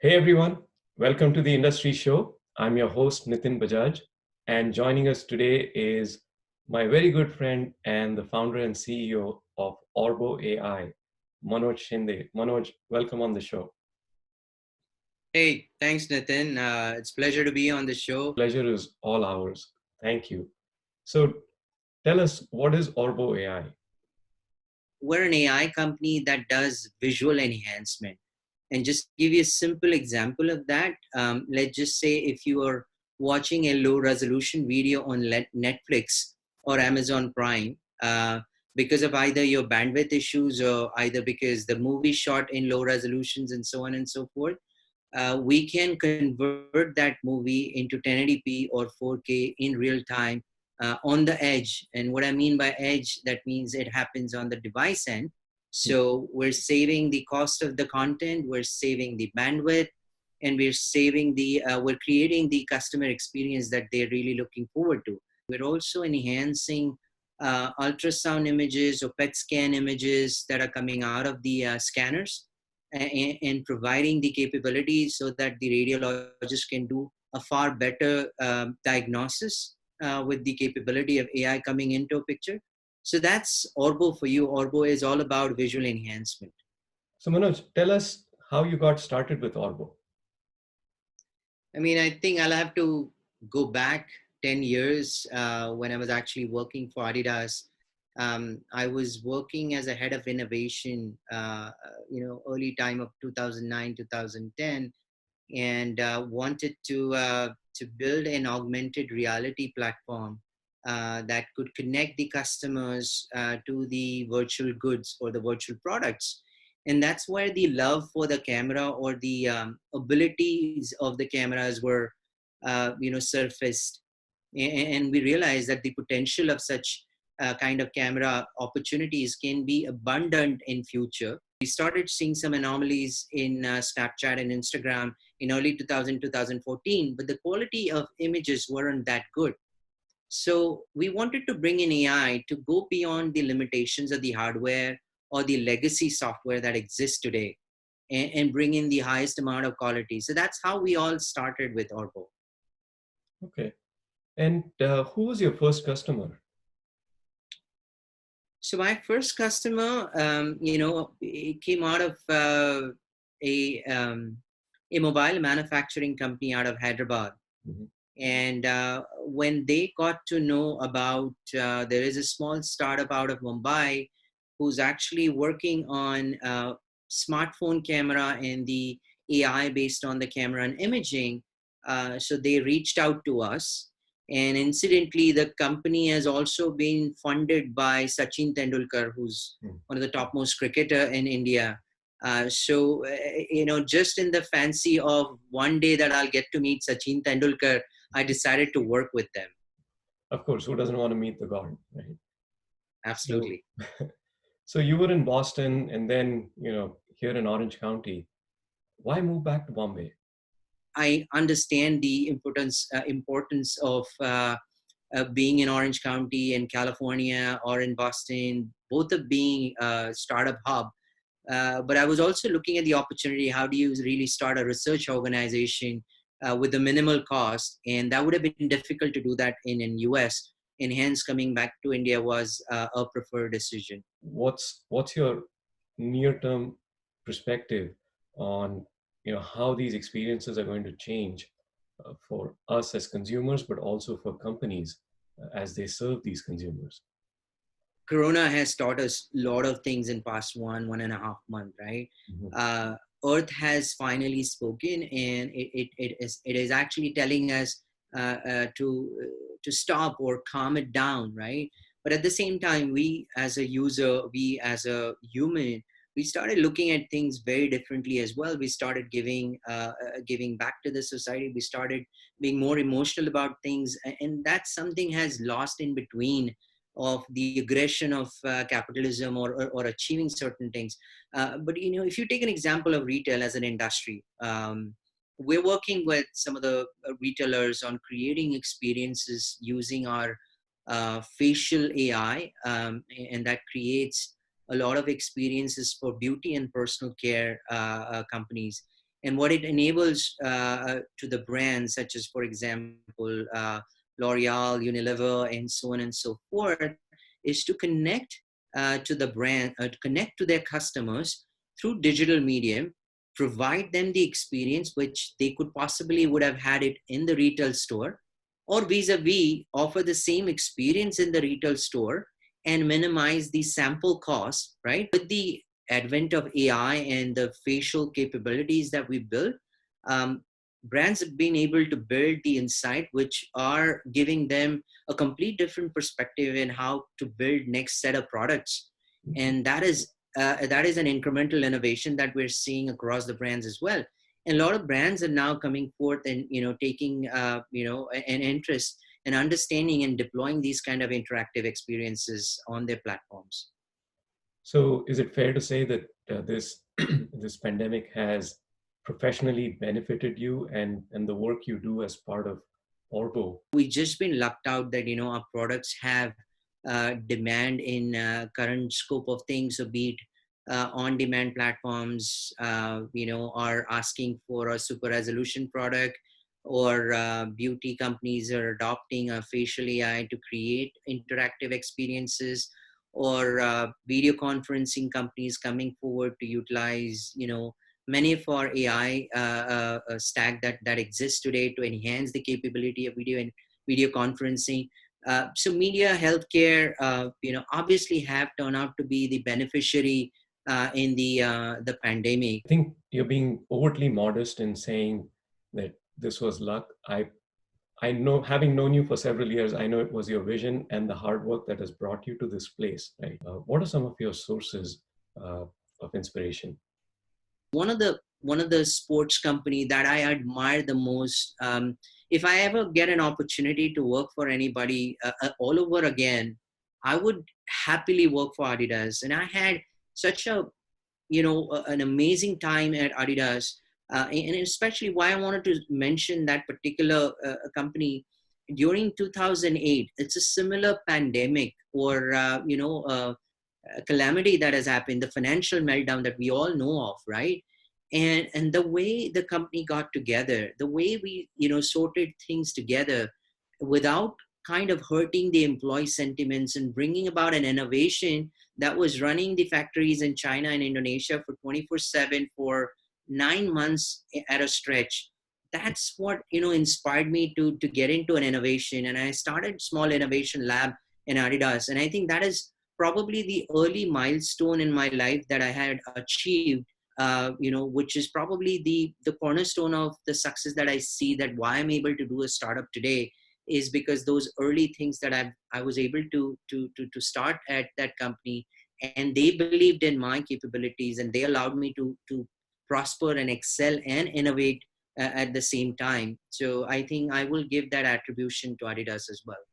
Hey everyone, welcome to the Industry Show. I'm your host Nitin Bajaj, and joining us today is my very good friend and the founder and CEO of Orbo.ai, Manoj Shinde. Manoj, welcome on the show. Hey, thanks, Nitin. It's a pleasure to be on the show. Pleasure is all ours. Thank you. So tell us, what is Orbo.ai? We're an AI company that does visual enhancement. And just to give you a simple example of that, let's just say if you are watching a low resolution video on Netflix or Amazon Prime, because of either your bandwidth issues or either because the movie shot in low resolutions and so on and so forth, we can convert that movie into 1080p or 4K in real time on the edge. And what I mean by edge, that means it happens on the device end. So we're saving the cost of the content, we're saving the bandwidth, and we're creating the customer experience that they're really looking forward to. We're also enhancing ultrasound images or PET scan images that are coming out of the scanners and providing the capabilities so that the radiologist can do a far better diagnosis with the capability of AI coming into a picture. So that's Orbo for you. Orbo is all about visual enhancement. So Manoj, tell us how you got started with Orbo. I mean, I think I'll have to go back 10 years when I was actually working for Adidas. I was working as a head of innovation, early time of 2009, 2010, and wanted to build an augmented reality platform that could connect the customers to the virtual goods or the virtual products. And that's where the love for the camera or the abilities of the cameras were surfaced. And we realized that the potential of such kind of camera opportunities can be abundant in future. We started seeing some anomalies in Snapchat and Instagram in early 2014, but the quality of images weren't that good. So we wanted to bring in AI to go beyond the limitations of the hardware or the legacy software that exists today and bring in the highest amount of quality. So that's how we all started with Orbo. Okay. And who was your first customer? So my first customer, it came out of a, um, a mobile manufacturing company out of Hyderabad. Mhm. And when they got to know about, there is a small startup out of Mumbai who's actually working on smartphone camera and the AI based on the camera and imaging. So they reached out to us. And incidentally, the company has also been funded by Sachin Tendulkar, who's one of the topmost cricketer in India. Just in the fancy of one day that I'll get to meet Sachin Tendulkar, I decided to work with them. Of course, who doesn't want to meet the god, right? So, Absolutely. so you were in Boston and then, here in Orange County. Why move back to Bombay? I understand the importance of being in Orange County in California or in Boston, both of being a startup hub. But I was also looking at the opportunity. How do you really start a research organization with a minimal cost? And that would have been difficult to do that in US. And hence, coming back to India was a preferred decision. What's your near-term perspective on how these experiences are going to change for us as consumers, but also for companies as they serve these consumers? Corona has taught us a lot of things in past 1.5 month, right? Mhm. uh, Earth has finally spoken, and it is actually telling us to stop or calm it down, right? But at the same time, we as a user, we as a human, we started looking at things very differently as well. We started giving back to the society. We started being more emotional about things, and that something has lost in between of the aggression of capitalism or achieving certain things. But if you take an example of retail as an industry, we're working with some of the retailers on creating experiences using our facial AI, and that creates a lot of experiences for beauty and personal care companies. And what it enables to the brands, such as, for example, L'Oreal, Unilever, and so on and so forth, is to connect to the brand, to connect to their customers through digital medium, provide them the experience which they could possibly would have had it in the retail store, or vis-a-vis offer the same experience in the retail store and minimize the sample cost, right? With the advent of AI and the facial capabilities that we built, um, brands have been able to build the insight which are giving them a complete different perspective in how to build next set of products. And that is an incremental innovation that we're seeing across the brands as well. And a lot of brands are now coming forth and taking an interest and understanding and deploying these kind of interactive experiences on their platforms. So, is it fair to say that this this pandemic has professionally benefited you and the work you do as part of Orbo? We just been lucked out that our products have demand in current scope of things. So be it on-demand platforms, are asking for a super resolution product, or beauty companies are adopting a facial AI to create interactive experiences, or video conferencing companies coming forward to utilize many of our AI stack that exists today to enhance the capability of video and video conferencing. So media, healthcare, obviously have turned out to be the beneficiary in the pandemic. I think you're being overtly modest in saying that this was luck. I know, having known you for several years, I know it was your vision and the hard work that has brought you to this place. Right? What are some of your sources of inspiration? One of the sports company that I admire the most. If I ever get an opportunity to work for anybody all over again, I would happily work for Adidas. And I had such an amazing time at Adidas, and especially why I wanted to mention that particular company during 2008. It's a similar pandemic or calamity that has happened, the financial meltdown that we all know of, right? And the way the company got together, the way we sorted things together without kind of hurting the employee sentiments and bringing about an innovation that was running the factories in China and Indonesia for 24/7 for 9 months at a stretch. That's what inspired me to get into an innovation, and I started small innovation lab in Adidas. And I think that is probably the early milestone in my life that I had achieved, which is probably the cornerstone of the success that I see, that why I'm able to do a startup today is because those early things that I was able to start at that company, and they believed in my capabilities, and they allowed me to prosper and excel and innovate at the same time. So I think I will give that attribution to Adidas as well.